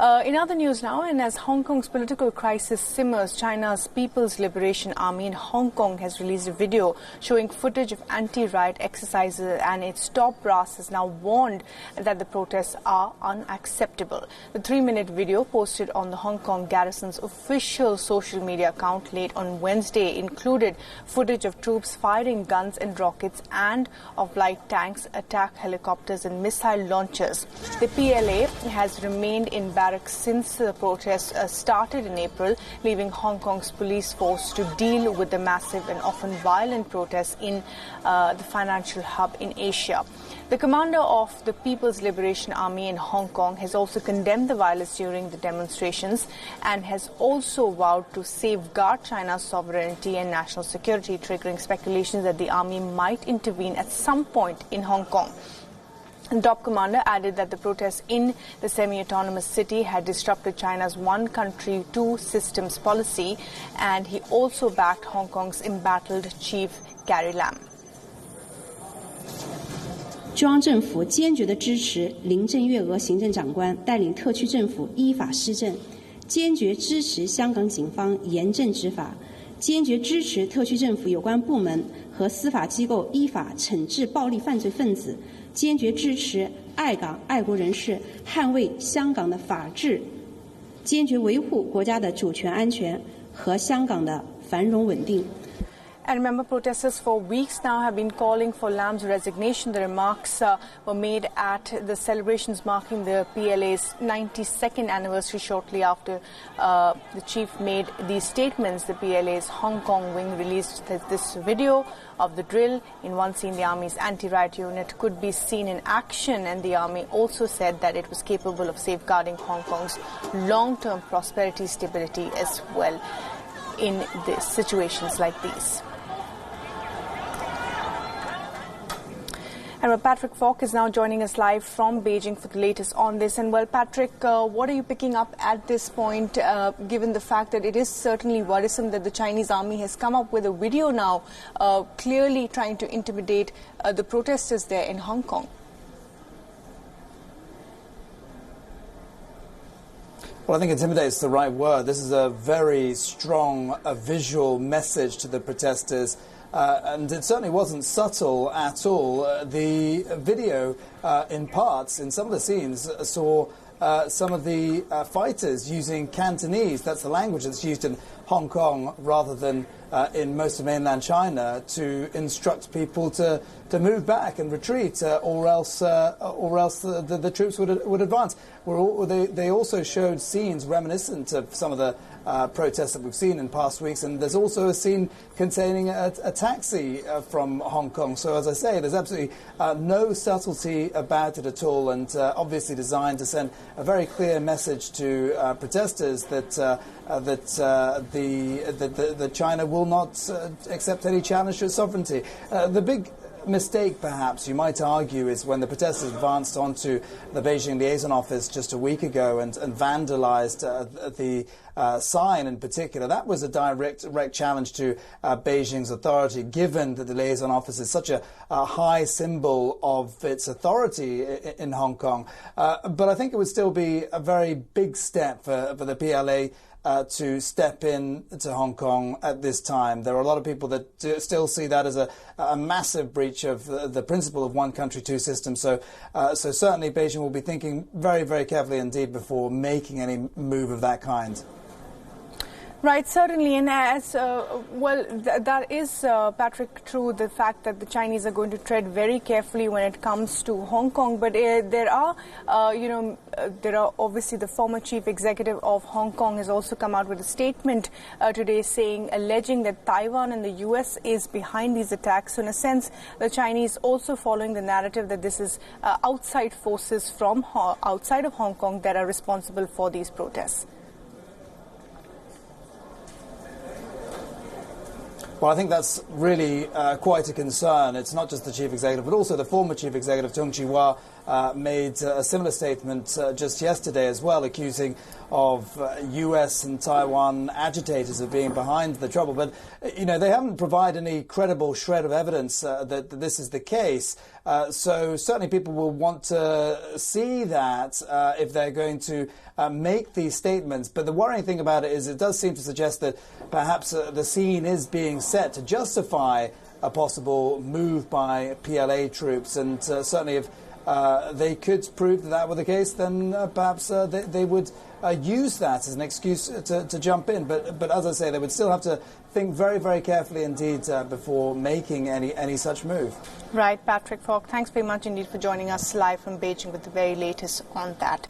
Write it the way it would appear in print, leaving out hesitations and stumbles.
In other news now, and as Hong Kong's political crisis simmers, China's People's Liberation Army in Hong Kong has released a video showing footage of anti-riot exercises, and its top brass has now warned that the protests are unacceptable. The 3-minute video posted on the Hong Kong garrison's official social media account late on Wednesday included footage of troops firing guns and rockets and of light tanks, attack helicopters and missile launchers. The PLA has remained in barracks since the protests started in April, leaving Hong Kong's police force to deal with the massive and often violent protests in the financial hub in Asia. The commander of the People's Liberation Army in Hong Kong has also condemned the violence during the demonstrations and has also vowed to safeguard China's sovereignty and national security, triggering speculations that the army might intervene at some point in Hong Kong. The top commander added that the protests in the semi-autonomous city had disrupted China's one country, two systems policy, and he also backed Hong Kong's embattled chief Carrie Lam. 中央政府坚决地支持林郑月娥行政长官带领特区政府依法施政，坚决支持香港警方严正执法，坚决支持特区政府有关部门和司法机构依法惩治暴力犯罪分子。 坚决支持爱港爱国人士捍卫香港的法治，坚决维护国家的主权安全和香港的繁荣稳定。 And remember, protesters for weeks now have been calling for Lam's resignation. The remarks were made at the celebrations marking the PLA's 92nd anniversary shortly after the chief made these statements. The PLA's Hong Kong wing released this video of the drill. In one scene, the army's anti-riot unit could be seen in action, and the army also said that it was capable of safeguarding Hong Kong's long-term prosperity, stability as well in the situations like these. And Patrick Falk is now joining us live from Beijing for the latest on this. And well, Patrick, what are you picking up at this point, given the fact that it is certainly worrisome that the Chinese army has come up with a video now clearly trying to intimidate the protesters there in Hong Kong? Well, I think intimidate is the right word. This is a very strong visual message to the protesters. And it certainly wasn't subtle at all. The video, in parts, in some of the scenes, saw some of the fighters using Cantonese. That's the language that's used in Hong Kong rather than in most of mainland China, to instruct people to move back and retreat, or else the troops would advance. They also showed scenes reminiscent of some of the protests that we've seen in past weeks, and there's also a scene containing a taxi from Hong Kong. So, as I say, there's absolutely no subtlety about it at all, and obviously designed to send a very clear message to protesters that China will not accept any challenge to its sovereignty. The big mistake, perhaps, you might argue, is when the protesters advanced onto the Beijing liaison office just a week ago and vandalized the sign in particular. That was a direct challenge to Beijing's authority, given that the liaison office is such a high symbol of its authority in Hong Kong. But I think it would still be a very big step for the PLA to step in to Hong Kong at this time. There are a lot of people that still see that as a massive breach of the principle of one country, two systems. So certainly Beijing will be thinking very, very carefully indeed before making any move of that kind. Right, certainly, and as that is, Patrick, true, the fact that the Chinese are going to tread very carefully when it comes to Hong Kong. But there are obviously the former chief executive of Hong Kong has also come out with a statement today alleging that Taiwan and the US is behind these attacks. So in a sense, the Chinese also following the narrative that this is outside forces from outside of Hong Kong that are responsible for these protests. Well, I think that's really quite a concern. It's not just the chief executive, but also the former chief executive, Tung Chee-hwa, made a similar statement just yesterday as well, accusing of US and Taiwan agitators of being behind the trouble. But, you know, they haven't provided any credible shred of evidence that this is the case. So certainly people will want to see that if they're going to make these statements. But the worrying thing about it is it does seem to suggest that perhaps the scene is being set to justify a possible move by PLA troops. And certainly if they could prove that that were the case, then perhaps they would use that as an excuse to jump in. But as I say, they would still have to think very, very carefully indeed before making any such move. Right, Patrick Falk, thanks very much indeed for joining us live from Beijing with the very latest on that.